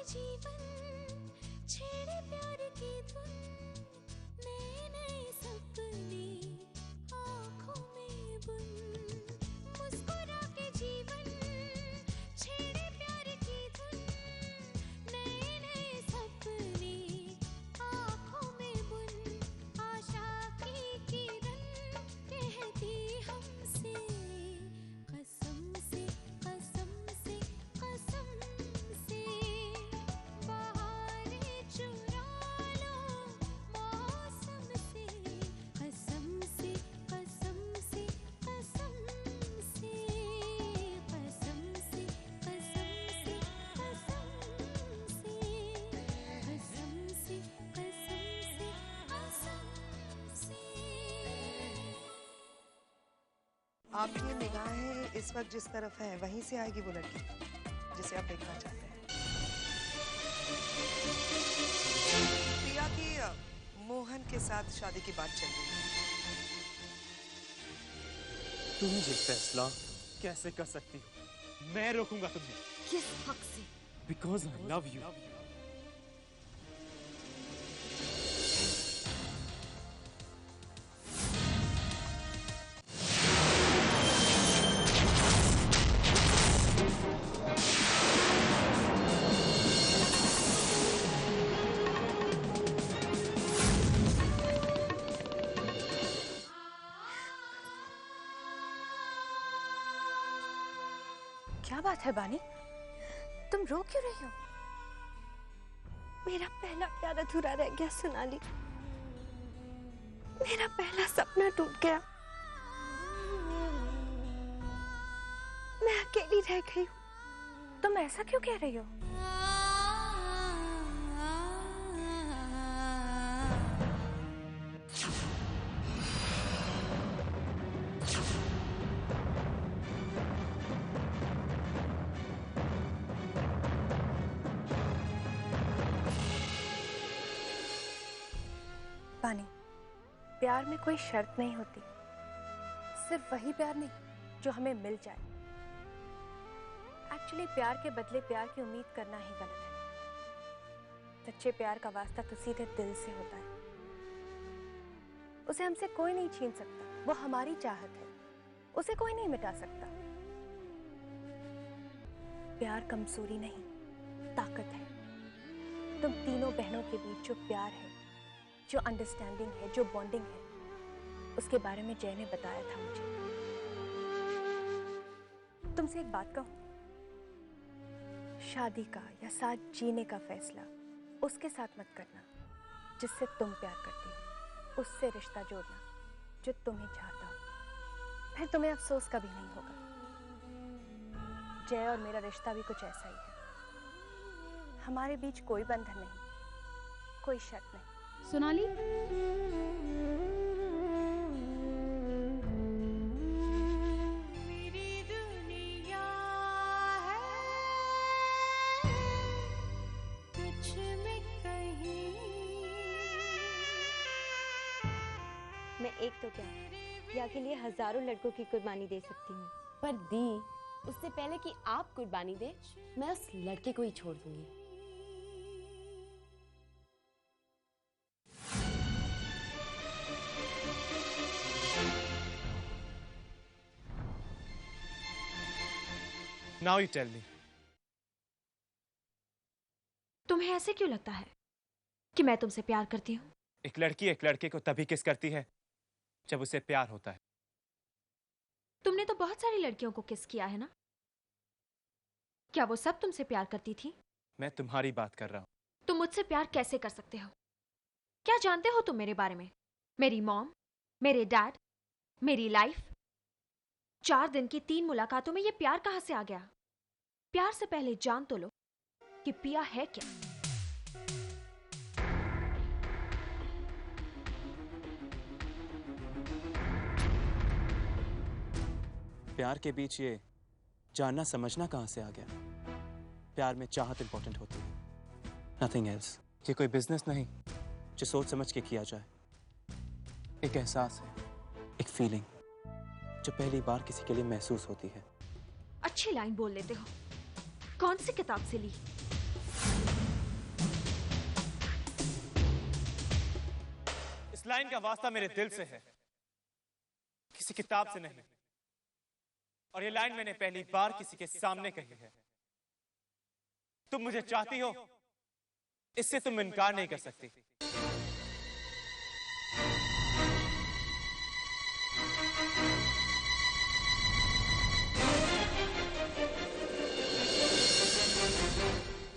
जीवन छेड़े प्यार की धुन, नए नए सपने आँखों में बुन। मुस्कुरा के जीवन छेड़े प्यार की धुन, नए नए सपने आँखों में बुन। आशा की किरण कहती हमसे, कसम से कसम से कसम से, बहारें चुरा लो मौसम से, कसम से कसम से कसम से, कसम से कसम से कसम से, कसम से कसम से कसम से। आपकी निगाहें इस वक्त जिस तरफ है वहीं से आएगी वो लड़की जिसे आप देखना चाहते हैं। प्रिया की मोहन के साथ शादी की बात चल रही है। तुम ये फैसला कैसे कर सकती हो? मैं रोकूंगा तुम्हें। किस हक से? Because I love you. क्या बात है बानी, तुम रो क्यों रही हो? मेरा पहला प्यार अधूरा रह गया सोनाली, मेरा पहला सपना टूट गया, मैं अकेली रह गई हूँ। तुम ऐसा क्यों कह रही हो? बानी, प्यार में कोई शर्त नहीं होती, सिर्फ वही प्यार नहीं जो हमें मिल जाए। एक्चुअली प्यार के बदले प्यार की उम्मीद करना ही गलत है। सच्चे प्यार का वास्ता तो सीधे दिल से होता है, उसे हमसे कोई नहीं छीन सकता। वो हमारी चाहत है, उसे कोई नहीं मिटा सकता। प्यार कमजोरी नहीं, ताकत है। तुम तीनों बहनों के बीच जो प्यार है, जो अंडरस्टैंडिंग है, जो बॉन्डिंग है, उसके बारे में जय ने बताया था मुझे। तुमसे एक बात कहूं, शादी का या साथ जीने का फैसला उसके साथ मत करना जिससे तुम प्यार करती हो। उससे रिश्ता जोड़ना जो तुम्हें चाहता हो, फिर तुम्हें अफसोस कभी नहीं होगा। जय और मेरा रिश्ता भी कुछ ऐसा ही है। हमारे बीच कोई बंधन नहीं, कोई शर्त नहीं। सोनाली, मेरी दुनिया है तुझ में कहीं, मैं एक तो क्या, प्रिया के लिए हजारों लड़कों की कुर्बानी दे सकती हूँ। पर दी, उससे पहले कि आप कुर्बानी दे, मैं उस लड़के को ही छोड़ दूंगी। Now you tell me. तुम्हें ऐसे क्यों लगता है कि मैं तुमसे प्यार करती हूँ? एक लड़की एक लड़के को तभी किस करती है जब उसे प्यार होता है। तुमने तो बहुत सारी लड़कियों को किस किया है ना? क्या वो सब तुमसे प्यार करती थी? मैं तुम्हारी बात कर रहा हूँ। तुम मुझसे प्यार कैसे कर सकते हो? क्या जानते हो तुम मेरे बारे में? मेरी मॉम, मेरे डैड, मेरी लाइफ। 4 दिन की 3 मुलाकातों में ये प्यार कहां से आ गया? प्यार से पहले जान तो लो कि पिया है क्या। प्यार के बीच ये जानना समझना कहां से आ गया? प्यार में चाहत इंपॉर्टेंट होती है, नथिंग एल्स। ये कोई बिजनेस नहीं जो सोच समझ के किया जाए। एक एहसास है, एक फीलिंग जो पहली बार किसी के लिए महसूस होती है। अच्छी लाइन बोल लेते हो। कौन सी किताब से ली? लाइन का वास्ता मेरे दिल से है, किसी किताब से नहीं। और ये लाइन मैंने पहली बार किसी के सामने कही है। तुम मुझे चाहती हो, इससे तुम इनकार नहीं कर सकती।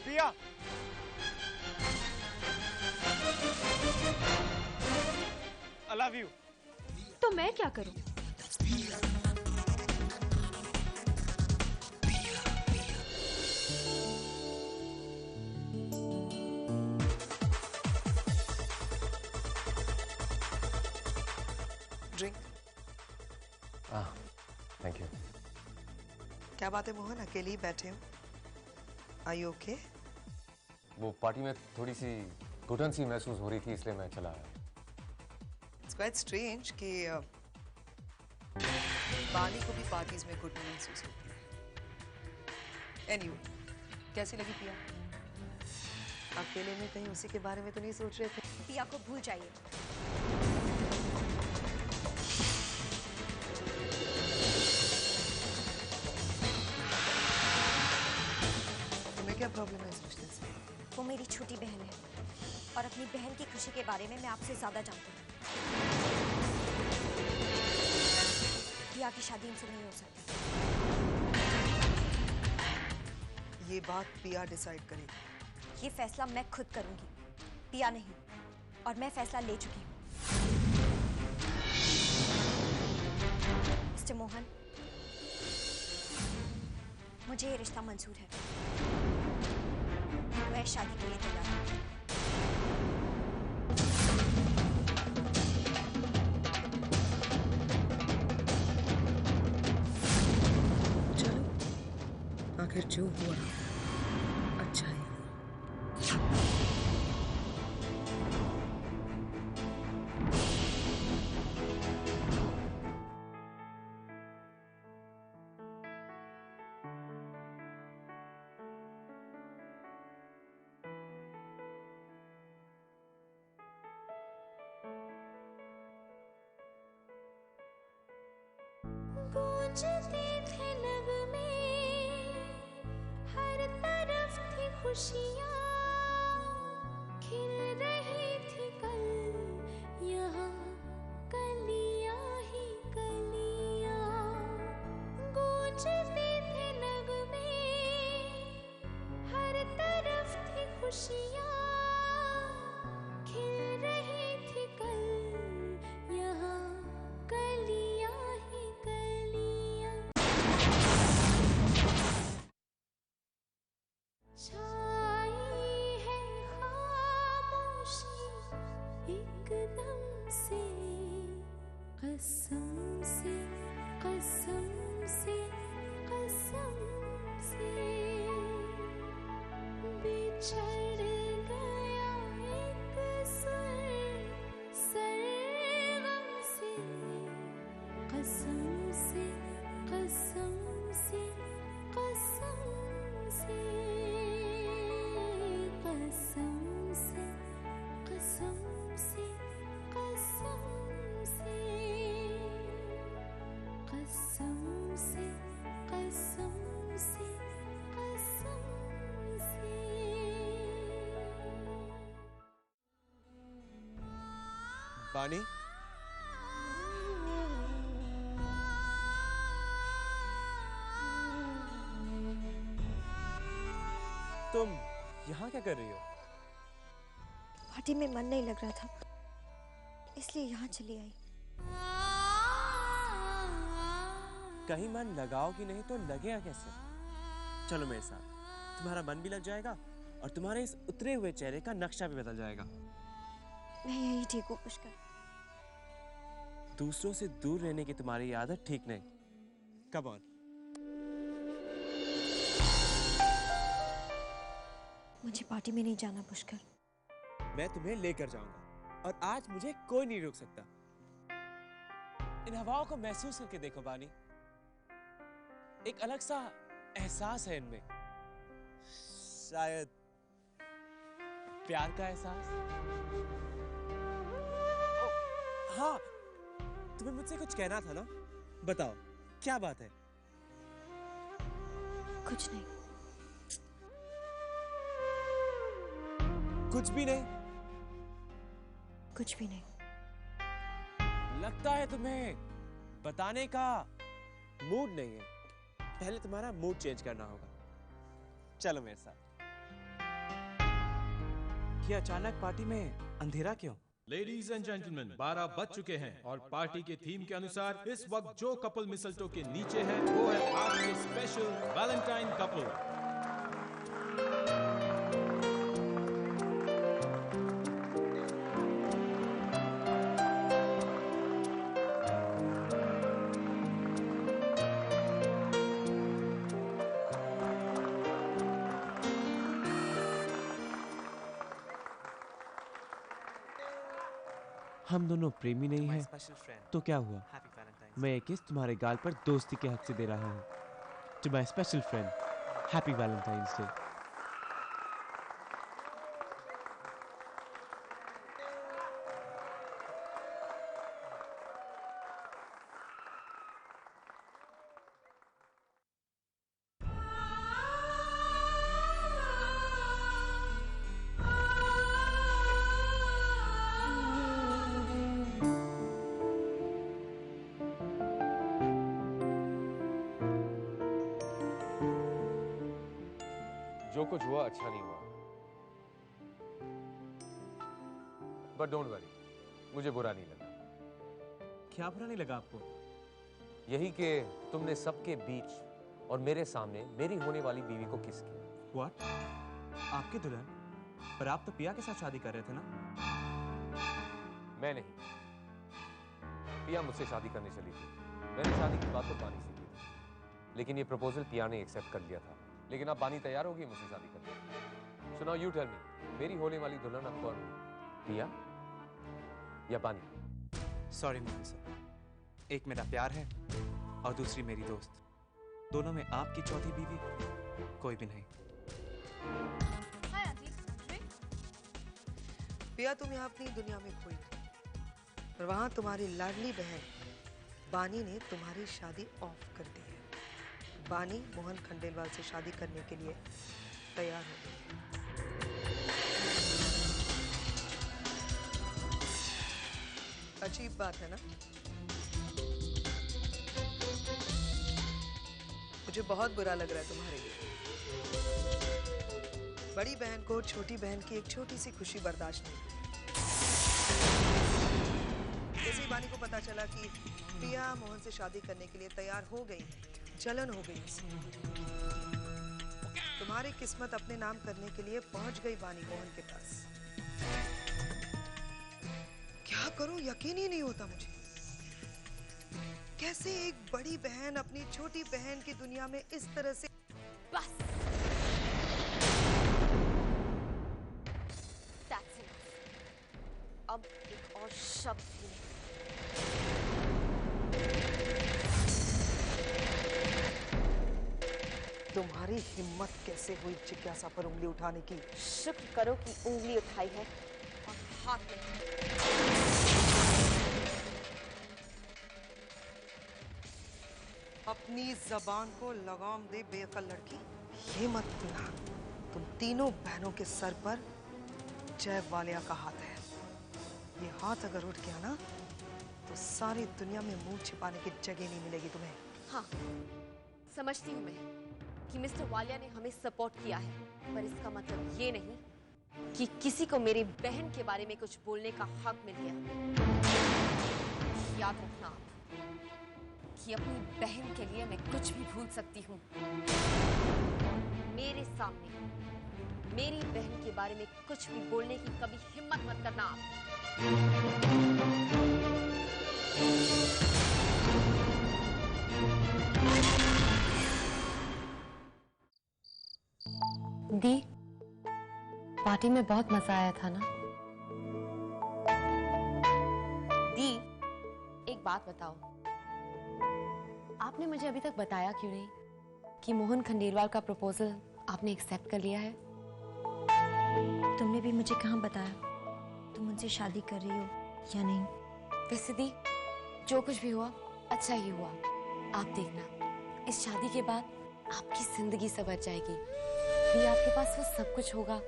पिया, I love you। तो मैं क्या करूं? ड्रिंक। Thank you. क्या बात है मोहन, अकेले ही बैठे हो? Are you okay? वो पार्टी में थोड़ी सी घुटन सी महसूस हो रही थी, इसलिए मैं चला आया। इट्स क्वाइट स्ट्रेंज कि बानी को भी पार्टीज में घुटन महसूस होती है। एनीवे, कैसी लगी पिया? अकेले में कहीं उसी के बारे में तो नहीं सोच रहे थे? पिया को भूल जाइए। तुम्हें क्या प्रॉब्लम है इस रिश्ते से? वो मेरी छोटी बहन है और अपनी बहन की खुशी के बारे में मैं आपसे ज्यादा जानती हूँ। पिया की शादी इनसे नहीं हो सकती। ये बात पिया डिसाइड करेगी। ये फैसला मैं खुद करूंगी, पिया नहीं। और मैं फैसला ले चुकी हूँ। मिस्टर मोहन, मुझे ये रिश्ता मंजूर है। मैं शादी के लिए तैयार हूँ। चलो, आखिर जो हुआ अच्छा है। गूंजते थे नगमे, हर तरफ थी खुशियाँ, खिल रही थी कल यहाँ कलियाँ ही कलियाँ। गूंजते थे नगमे, हर तरफ थी खुशियाँ, खिल रही थी कल यहाँ कलियाँ ही कलियाँ। छाई है खामोशी एकदम से, कसम से कसम से कसम से बिछड़ गया एक सुर सरगम से, कसम से कसम से कसम से कसम से कसम से कसम से कसम से कसम से कसम से। बानी, तुम यहाँ क्या कर रही हो? पार्टी में मन नहीं लग रहा था, इसलिए यहाँ चली आई। कहीं मन लगाओगी नहीं तो लगेगा कैसे? चलो मेरे साथ, तुम्हारा मन भी लग जाएगा और तुम्हारे इस उतरे हुए चेहरे का नक्शा भी बदल जाएगा। मैं यही ठीक हूँ पुष्कर। दूसरों से दूर रहने की तुम्हारी आदत ठीक नहीं। Come on. मुझे पार्टी में नहीं जाना पुष्कर। मैं तुम्हें लेकर जाऊंगा और आज मुझे कोई नहीं रोक सकता। इन हवाओं को महसूस करके देखो बानी, एक अलग सा एहसास है इनमें, शायद प्यार का एहसास। हाँ, तुम्हें मुझसे कुछ कहना था ना? बताओ, क्या बात है? कुछ नहीं। कुछ भी नहीं? कुछ भी नहीं। लगता है तुम्हें बताने का मूड नहीं है। पहले तुम्हारा मूड चेंज करना होगा। चलो मेरे साथ। ये अचानक पार्टी में अंधेरा क्यों? लेडीज एंड जेंटलमैन, 12 बज चुके हैं और पार्टी के थीम के अनुसार इस वक्त जो कपल मिसलटो के नीचे है वो है आज के स्पेशल वैलेंटाइन कपल। हम दोनों प्रेमी नहीं हैं, तो क्या हुआ? मैं एक किस तुम्हारे गाल पर दोस्ती के हक से दे रहा हूँ। To my special friend, happy Valentine's Day. जो कुछ हुआ अच्छा नहीं हुआ, बट डोंट वरी, मुझे बुरा नहीं लगा। क्या बुरा नहीं लगा आपको? यही कि तुमने सबके बीच और मेरे सामने मेरी होने वाली बीवी को किस किया। What? आपकी दुल्हन? पर आप तो पिया के साथ शादी कर रहे थे ना? मैं नहीं, पिया मुझसे शादी करने चली थी। मैंने शादी की बात तो बानी से की थी, लेकिन ये प्रपोजल पिया ने एक्सेप्ट कर लिया था। लेकिन अब बानी तैयार होगी मुझसे शादी करने। So now you tell me, मेरी होने वाली दुल्हन अब कौन, पिया या बानी? सॉरी मोदी सर, एक मेरा प्यार है और दूसरी मेरी दोस्त। दोनों में आपकी चौथी बीवी कोई भी नहीं। पिया, तुम यहाँ अपनी दुनिया में खोई थी और वहां तुम्हारी लाडली बहन बानी ने तुम्हारी शादी ऑफ कर दी है। बानी मोहन खंडेलवाल से शादी करने के लिए तैयार हो गई। अजीब बात है ना? मुझे बहुत बुरा लग रहा है तुम्हारे लिए। बड़ी बहन को छोटी बहन की एक छोटी सी खुशी बर्दाश्त नहीं हुई। जैसे ही बानी को पता चला कि पिया मोहन से शादी करने के लिए तैयार हो गई, जलन हो गई उसे। तुम्हारी किस्मत अपने नाम करने के लिए पहुंच गई बानी मोहन के पास। क्या करूं, यकीन ही नहीं होता मुझे। कैसे एक बड़ी बहन अपनी छोटी बहन की दुनिया में इस तरह से। बस That's enough. अब एक और शब्द भी नहीं। तुम्हारी हिम्मत कैसे हुई जिज्ञासा पर उंगली उठाने की? शुक्र करो कि उंगली उठाई है और हाथ में। अपनी जबान को लगाम दे बेअकल लड़की। ये मत भूलना, तुम तीनों बहनों के सर पर जय वालिया का हाथ है। ये हाथ अगर उठ गया ना तो सारी दुनिया में मुंह छिपाने की जगह नहीं मिलेगी तुम्हें। हाँ, समझती हूँ मैं कि मिस्टर वालिया ने हमें सपोर्ट किया है, पर इसका मतलब ये नहीं कि किसी को मेरी बहन के बारे में कुछ बोलने का हक मिल गया। याद रखना आप कि अपनी बहन के लिए मैं कुछ भी भूल सकती हूँ। मेरे सामने मेरी बहन के बारे में कुछ भी बोलने की कभी हिम्मत मत करना आप। दी, पार्टी में बहुत मजा आया था ना? दी, एक बात बताओ, आपने मुझे अभी तक बताया क्यों नहीं कि मोहन खंडेलवाल का प्रपोजल आपने एक्सेप्ट कर लिया है? तुमने भी मुझे कहाँ बताया तुम उनसे शादी कर रही हो या नहीं। वैसे दी, जो कुछ भी हुआ अच्छा ही हुआ। आप देखना, इस शादी के बाद आपकी जिंदगी संवर जाएगी। दी, आपके पास वो सब कुछ होगा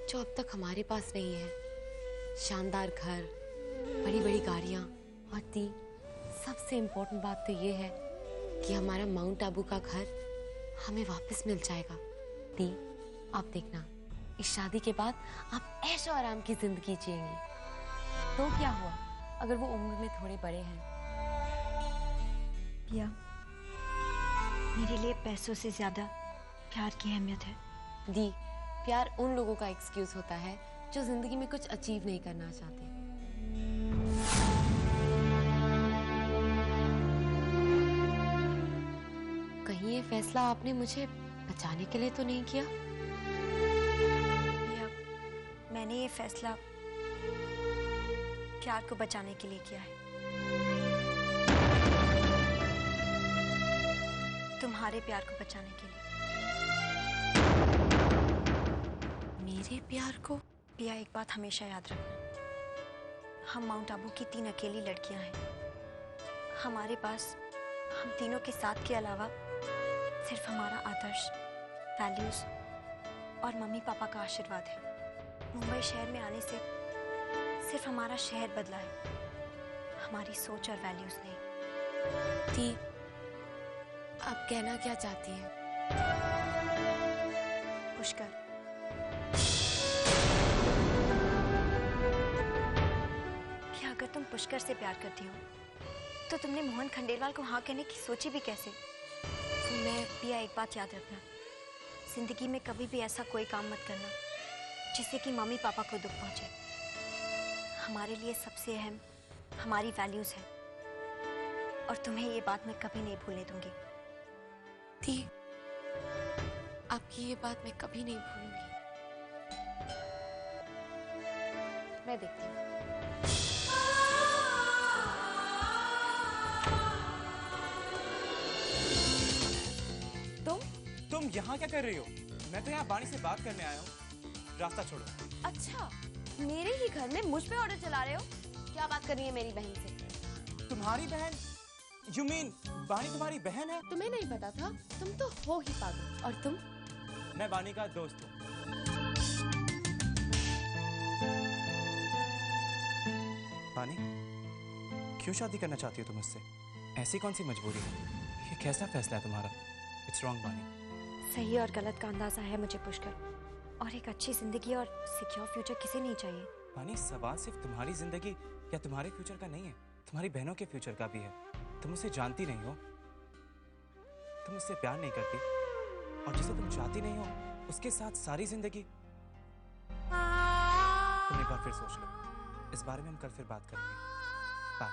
जो अब तक हमारे पास नहीं है। शानदार घर, बड़ी बड़ी गाड़ियाँ, और दी, सबसे इम्पोर्टेंट बात तो ये है कि हमारा माउंट आबू का घर हमें वापस मिल जाएगा। दी, आप देखना, इस शादी के बाद आप ऐशो आराम की जिंदगी जिएंगी। तो क्या हुआ अगर वो उम्र में थोड़े बड़े हैं? पिया, मेरे लिए पैसों से ज्यादा प्यार की अहमियत है। दी, प्यार उन लोगों का एक्सक्यूज होता है जो जिंदगी में कुछ अचीव नहीं करना चाहते। कहीं ये फैसला आपने मुझे बचाने के लिए तो नहीं किया? पिया, मैंने ये फैसला प्यार को बचाने के लिए किया है। तुम्हारे प्यार को बचाने के लिए। मेरे प्यार को? पिया, एक बात हमेशा याद रखना, हम माउंट आबू की 3 अकेली लड़कियां हैं। हमारे पास हम तीनों के साथ के अलावा सिर्फ हमारा आदर्श, वैल्यूज और मम्मी पापा का आशीर्वाद है। मुंबई शहर में आने से सिर्फ हमारा शहर बदला है, हमारी सोच और वैल्यूज नहीं। दी, आप कहना क्या चाहती हैं? पुष्कर, क्या अगर तुम पुष्कर से प्यार करती हो तो तुमने मोहन खंडेलवाल को हाँ कहने की सोची भी कैसे? मैं पिया, एक बात याद रखना, जिंदगी में कभी भी ऐसा कोई काम मत करना जिससे कि मम्मी पापा को दुख पहुंचे। हमारे लिए सबसे अहम हमारी वैल्यूज है और तुम्हें ये बात मैं कभी नहीं भूलने दूंगी। दी, आपकी ये बात मैं कभी नहीं भूलूंगी। मैं देखती हूँ। तुम यहाँ क्या कर रही हो? मैं तो यहाँ बाणी से बात करने आया हूँ। रास्ता छोड़ो। अच्छा, मेरे ही घर में मुझ पे ऑर्डर चला रहे हो? क्या बात कर रही है मेरी बहन से? तुम्हारी बहन? You mean बाणी तुम्हारी बहन है? तुम्हें नहीं पता था? तुम तो हो ही पागल। और तुम? मैं बाणी का दोस्त हूँ। बाणी, क्यों शादी करना चाहती हो तुम मुझसे? ऐसी कौन सी मजबूरी है? ये कैसा फैसला है तुम्हारा? It's wrong, बाणी। सही और गलत का अंदाजा है मुझे पुष्कर, और एक अच्छी जिंदगी और सिक्योर फ्यूचर किसे नहीं चाहिए। बाणी, सवाल सिर्फ तुम्हारी जिंदगी या तुम्हारे फ्यूचर का नहीं है, तुम्हारी बहनों के फ्यूचर का भी है। तुम उसे जानती नहीं हो, तुम उससे प्यार नहीं करती, और जिसे तुम चाहती नहीं हो उसके साथ सारी जिंदगी। तुम एक बार फिर सोच लो, इस बारे में हम कल फिर बात करेंगे। बाय।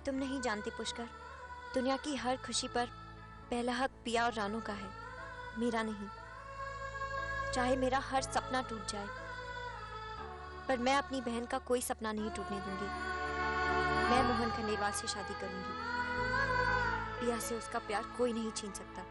तुम नहीं जानती पुष्कर, दुनिया की हर खुशी पर पहला हक पिया और रानू का है, मेरा नहीं। चाहे मेरा हर सपना टूट जाए, पर मैं अपनी बहन का कोई सपना नहीं टूटने दूंगी। मैं मोहन खंडेलवाल से शादी करूंगी। पिया से उसका प्यार कोई नहीं छीन सकता।